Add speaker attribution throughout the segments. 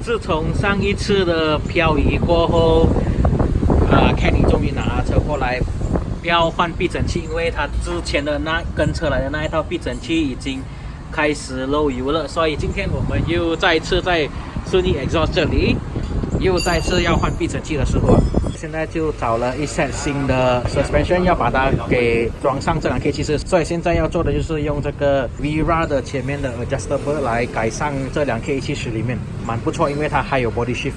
Speaker 1: 自从上一次的漂移过后，Kenny 终于拿车过来，要换避震器，因为他之前的跟车来的那一套避震器已经开始漏油了，所以今天我们又再次在顺义 Exhaust 这里又再次要换避震器的时候，现在就找了一 set 新的 suspension， 要把它给装上这辆 K70， 所以现在要做的就是用这个 Vera 的前面的 adjustable 来改上这辆 K70 里面，蛮不错，因为它还有 body shift。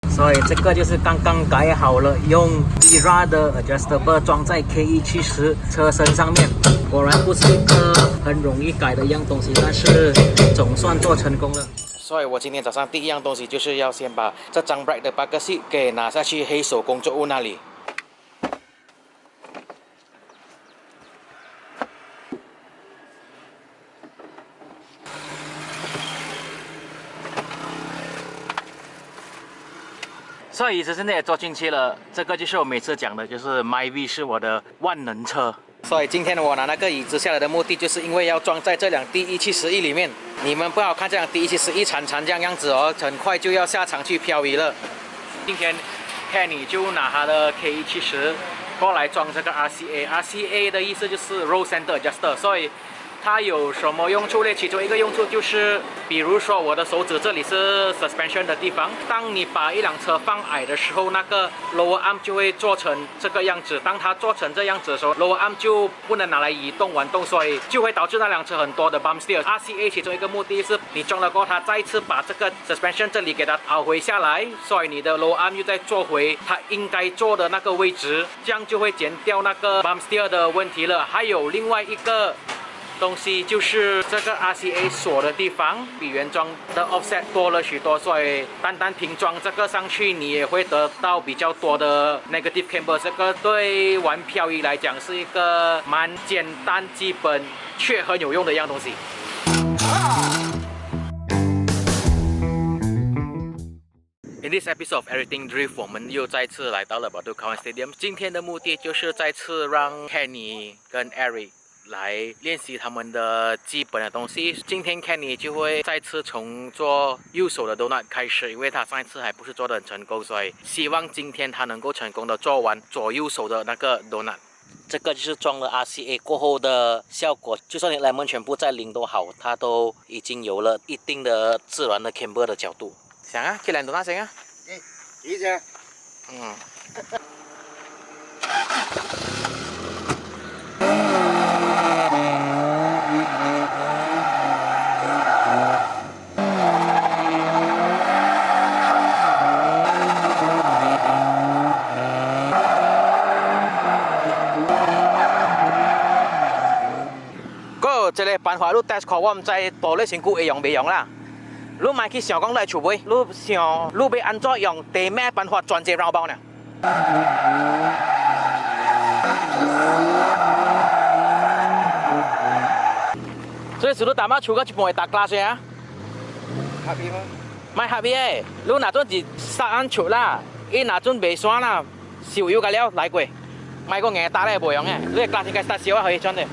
Speaker 1: 所以这个就是刚刚改好了，用 Vera 的 adjustable 装在 K70 车身上面。果然不是一个很容易改的一样东西，但是总算做成功了。所以我今天早上第一样东西就是要先把这张 Bright 的 bucket seat 给拿下去黑手工作物那里。所以椅子现在也坐进去了，这个就是我每次讲的，就是 Myvi 是我的万能车。所以今天我拿那个椅子下来的目的，就是因为要装在这辆 D171里面。你们不要看这辆 D171惨这样子哦，很快就要下场去漂移了。今天 Kenny 就拿他的 K170过来装这个 RCA。RCA 的意思就是 Roll Center Adjuster， 所以它有什么用处呢？其中一个用处就是，比如说我的手指这里是 suspension 的地方，当你把一辆车放矮的时候，那个 lower arm 就会做成这个样子。当它做成这样子的时候 ，lower arm 就不能拿来移动玩动，所以就会导致那辆车很多的 bump steer。RCA 其中一个目的是，你装了过后，它再次把这个 suspension 这里给它凹回下来，所以你的 lower arm 又再做回它应该做的那个位置，这样就会减掉那个 bump steer 的问题了。还有另外一个东西就是这个 RCA 锁的地方比原装的 offset 多了许多，所以单拼装这个上去，你也会得到比较多的 negative camber。这个对玩漂移来讲是一个蛮简单、基本却很有用的一样东西。In this episode of Everything Drift， 我们又再次来到了 Batu Kawan Stadium。今天的目的就是再次让 Kenny 跟 Eric来练习他们的基本的东西。今天 Kenny 就会再次从做右手的 donut 开始，因为他上一次还不是做得很成功，所以希望今天他能够成功的做完左右手的那个 donut。这个就是装了 RCA 过后的效果，就算你 lemon 全部在零都好，它都已经有了一定的自然的 camber 的角度。想啊，去练 donut 先啊。
Speaker 2: 一下。
Speaker 1: 这个辦法，你 test 看我唔知玻璃身軀會用未用啦。你咪去想講嚟儲備，你想你要安怎用第咩辦法轉這 round 包呢？所以是你打乜儲個一半會打 glass 啊？
Speaker 2: 合意嗎？
Speaker 1: 唔係合意嘅，你拿準是殺安儲啦，伊拿準未酸啦，燒油個料來過，買個硬打咧冇用嘅，你個 glass 應該殺燒啊可以轉嘅。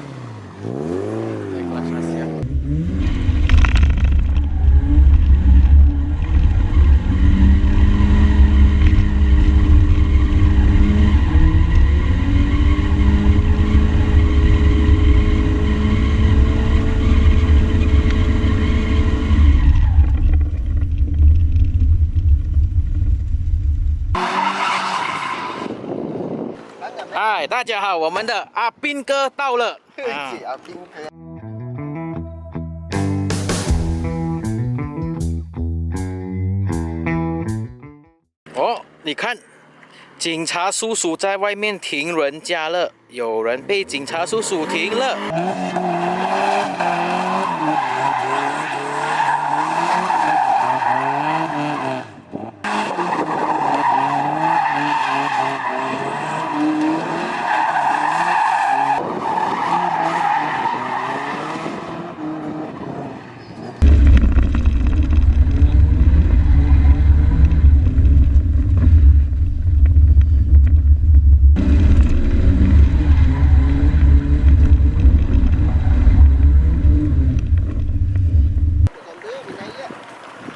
Speaker 1: 嗨，大家好，我们的阿斌哥到了。
Speaker 2: 阿斌哥。
Speaker 1: 哦，你看，警察叔叔在外面停人家了，有人被警察叔叔停了。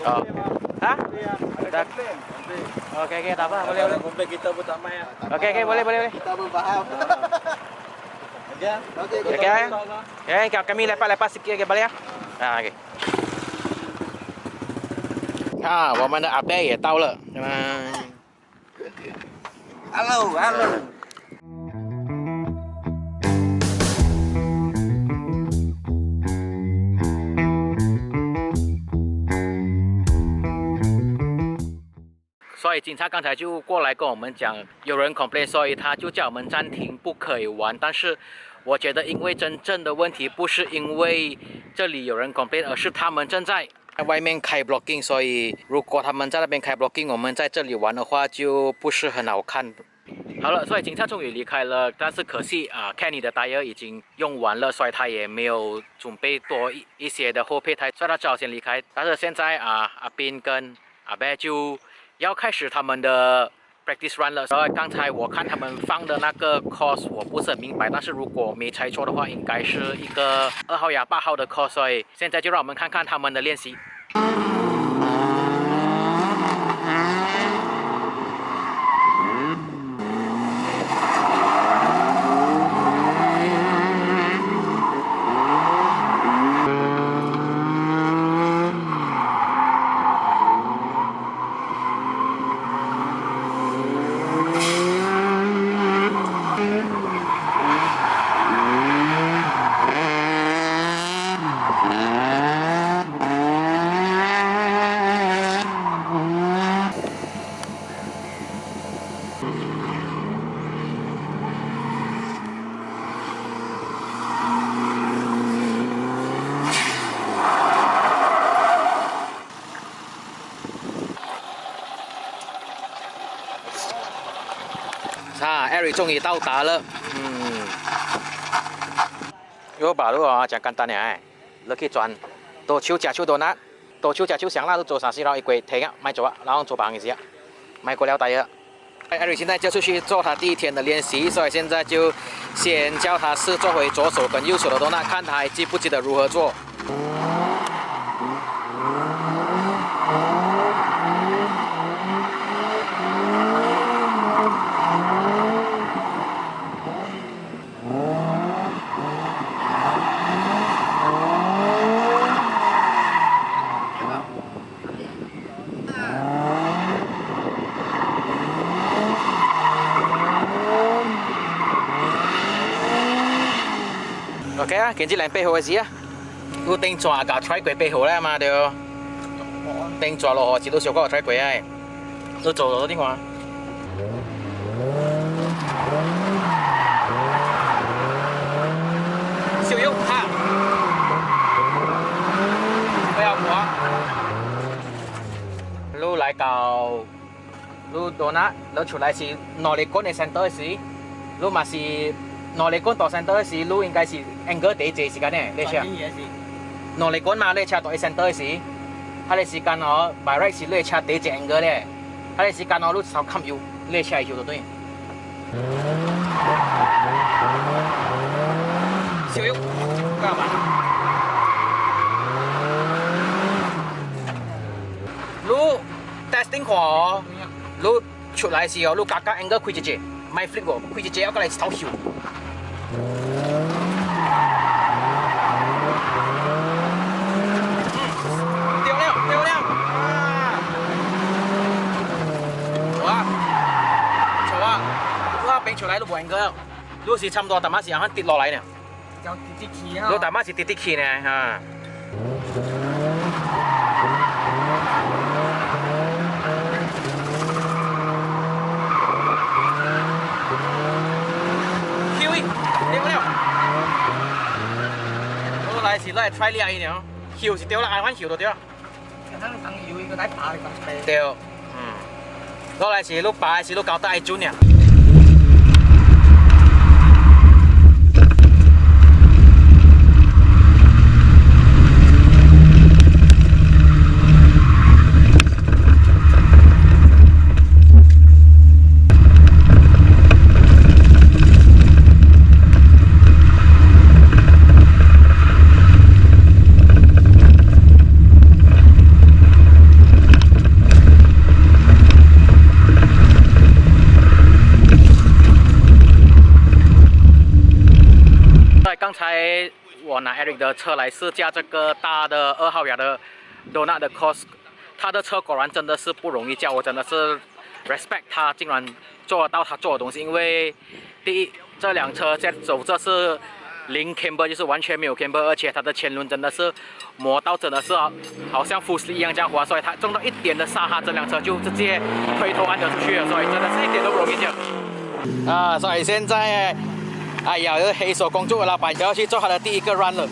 Speaker 1: Oh. Hah?
Speaker 2: Ada komplain.
Speaker 1: Okey, tak apa, boleh.
Speaker 2: Komplain kita pun tak main.
Speaker 1: Okey, boleh.
Speaker 2: Kita pun faham. Okey.
Speaker 1: Okey, kami lepas sikit lagi balik okey. 我们的阿伯也到了。
Speaker 2: Hello.
Speaker 1: 所以警察刚才就过来跟我们讲，有人 complain， 所以他就叫我们暂停，不可以玩。但是我觉得，因为真正的问题不是因为这里有人 complain， 而是他们正在外面开 blocking， 所以如果他们在那边开 blocking， 我们在这里玩的话就不是很好看。好了，所以警察终于离开了，但是可惜Kenny 的 tire 已经用完了，所以他也没有准备多一些的后备胎，所以他只好先离开。但是现在阿斌跟阿伯就要开始他们的 practice run 了。所以刚才我看他们放的那个 course 我不是很明白，但是如果没猜错的话，应该是一个2号呀8号的 course， 所以现在就让我们看看他们的练习。Eric 终于到達了，嗰把路啊，真簡單嘅，你去轉，多手夾手多拿，多手夾手上啦，都做啥事咯，一跪停啊，咪做啊，然後做把嘢事啊，咪過了底啊。Eric 現在就出去做他第一天的練習，所以現在就先教他試做回左手跟右手的多拿，看他還記不記得如何做。OK 啊，見住兩背後嘅事啊，要定抓架吹鬼背後咧嘛對，定抓落河至到上嗰個吹鬼啊，都做到啲話。小優哈，不要過。路來到路到那，路出來是哪裡關嘅 center 時，路嘛是。哪裡關到 center 時，路應該是 angle 第幾時間呢？列車。哪裡關嘛？列車到 center 時，佢哋時間哦 ，by right 是列車第幾 angle 咧？佢哋時間哦，路稍冚右，列車係右到對。小右，幹嘛？路 testing 過哦，路出來時哦，路格格 angle 開一隻，唔係 flip 喎，開一隻，我過來頭搖。漂亮啊！哇，變出來都冇人個，都是差唔多大馬時間跌落嚟呢。
Speaker 2: 就跌啲氣啊！
Speaker 1: 都大馬是跌啲氣呢嚇。來是來 try 呢樣嘢，橋是掉啦，挨翻橋度掉。
Speaker 2: 等搖個底爬咁飛。
Speaker 1: 掉，攞來是碌把是碌搞得愛轉呀。Eric 的车来试驾这个大的2号牙的 Donut 的 Cos， 他的车果然真的是不容易驾，我真的是 respect 他竟然做得到他做的东西。因为第一，这辆车在走这是零 camber， 就是完全没有 camber， 而且它的前轮真的是磨到真的是好像富士一样这样滑，所以它中到一点的刹哈，这辆车就直接推头按得出去了，所以真的是一点都不容易驾。所以现在哎呀，这个黑手公主的老板要去做他的第一个 run 了。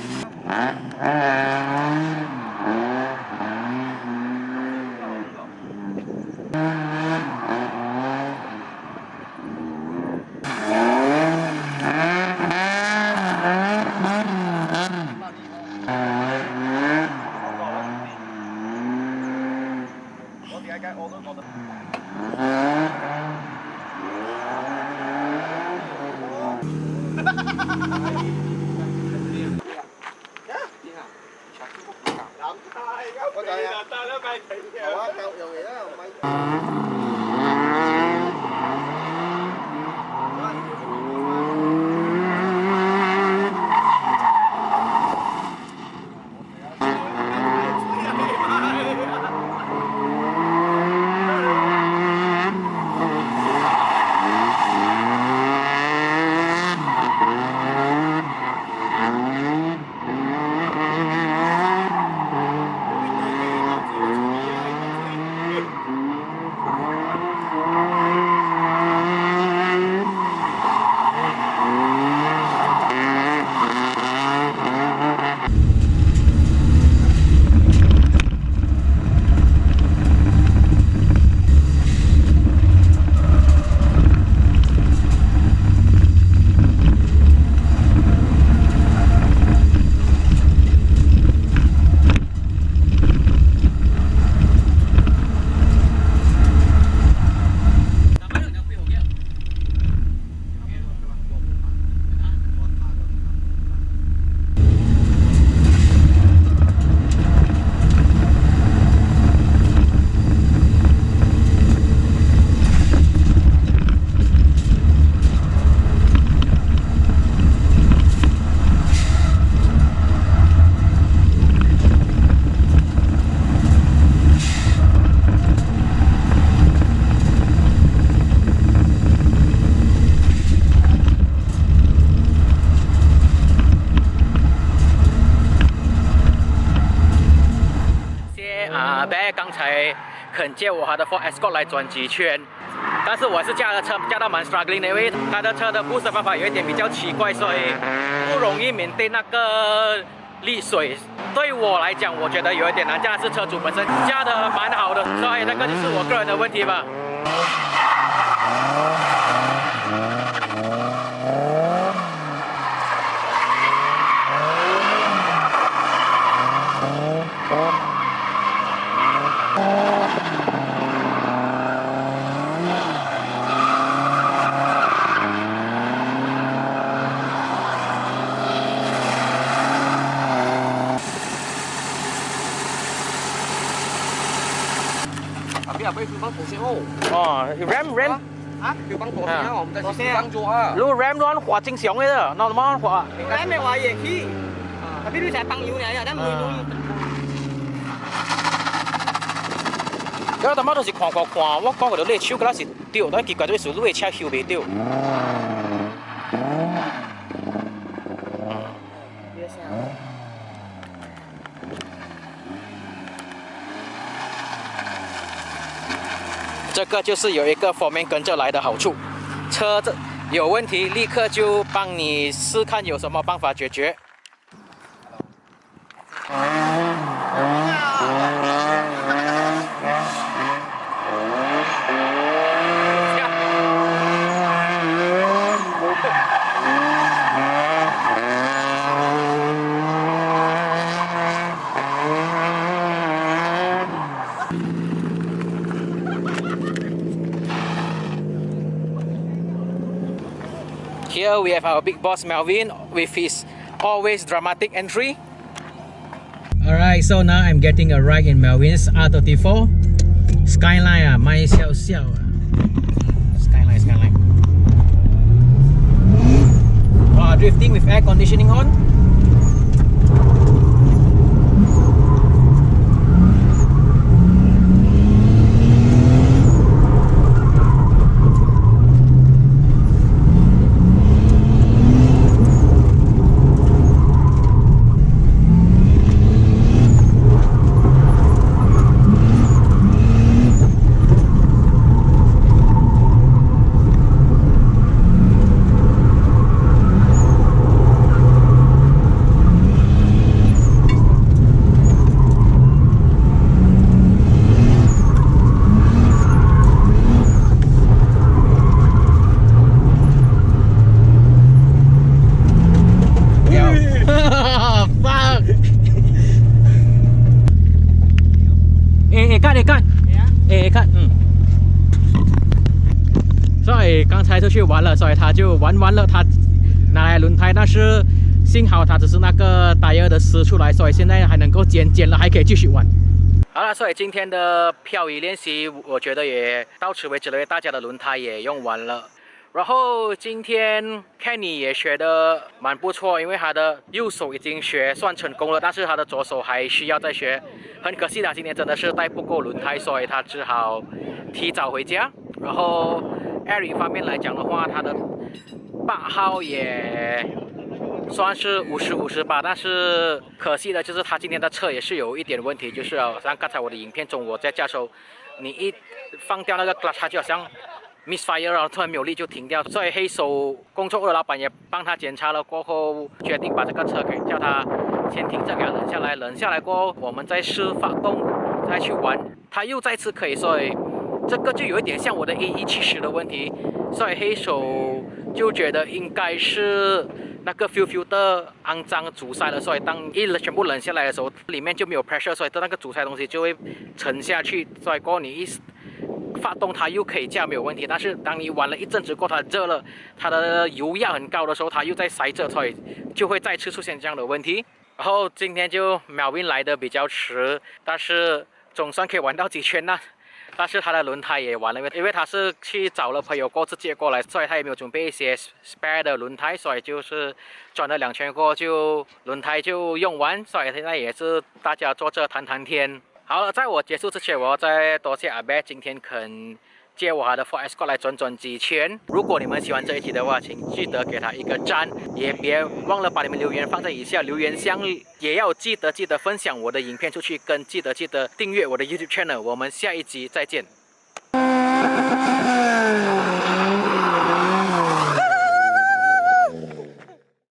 Speaker 1: 刚才肯借我他的 Ford Escort 来转几圈，但是我是驾的车驾到蛮 struggling 的，因为他的车的 boost 方法有一点比较奇怪，所以不容易免对那个沥水。对我来讲，我觉得有一点难，但是车主本身驾的蛮好的，所以那个就是我个人的问题吧。
Speaker 2: Phải phương băng tổ xe ô.
Speaker 1: Ram.
Speaker 2: Hả? Phương băng tổ xe ô, mình ta sẽ băng chùa à.
Speaker 1: Lu ram nó滑正常嘅啫，那麼滑。
Speaker 2: Cái này滑嘢khí. Tapi dia saya băng yếu này, ada mùi mùi.
Speaker 1: 嗰個媽都是看，我講佢哋你手嗰陣是掉，但係結果都係屬於車後未掉。这个就是有一个 foreman 跟着来的好处，车子有问题立刻就帮你试看有什么办法解决。Here we have our big boss Melvin with his always dramatic entry. Alright, so now I'm getting a ride in Melvin's R34 Skyline 啊，卖笑笑啊 Skyline. Wow, drifting with air conditioning on. 看，所以刚才出去玩了，所以他就玩完了，他拿来轮胎，但是幸好他只是那个胎的撕出来，所以现在还能够剪了，还可以继续玩。好了，所以今天的漂移练习，我觉得也到此为止了，大家的轮胎也用完了。然后今天 Kenny 也学得蛮不错，因为他的右手已经学算成功了，但是他的左手还需要再学。很可惜他今天真的是带不够轮胎，所以他只好提早回家。然后 Eric 方面来讲的话，他的8号也算是50-58，但是可惜的就是他今天的车也是有一点问题，就是像刚才我的影片中我在驾驶，你一放掉那个 clutch， 它就好像 misfire， 然后突然没有力就停掉，所以黑手工作2老板也帮他检查了过后，决定把这个车给叫他先停着给他冷下来，冷下来过后我们再试发动再去玩，他又再次可以，所以这个就有一点像我的 AE70的问题，所以黑手就觉得应该是那个 fuel filter 肮脏阻塞了，所以当全部冷下来的时候，里面就没有 pressure， 所以那个阻塞东西就会沉下去，所以过后你一发动它又可以这样没有问题，但是当你玩了一阵子过后，它热了，它的油压很高的时候，它又在塞着，所以就会再次出现这样的问题。然后今天就Melvin来的比较迟，但是总算可以玩到几圈了。但是他的轮胎也完了，因为他是去找了朋友过直接过来，所以他也没有准备一些 spare 的轮胎，所以就是转了2圈过后就轮胎就用完，所以现在也是大家坐着谈谈天。好了，在我结束之前，我要再多谢阿伯今天肯借我他的 Ford Escort 来转几圈。如果你们喜欢这一集的话，请记得给他一个赞，也别忘了把你们留言放在以下留言箱，也要记得分享我的影片出去，跟记得订阅我的 YouTube channel。我们下一集再见。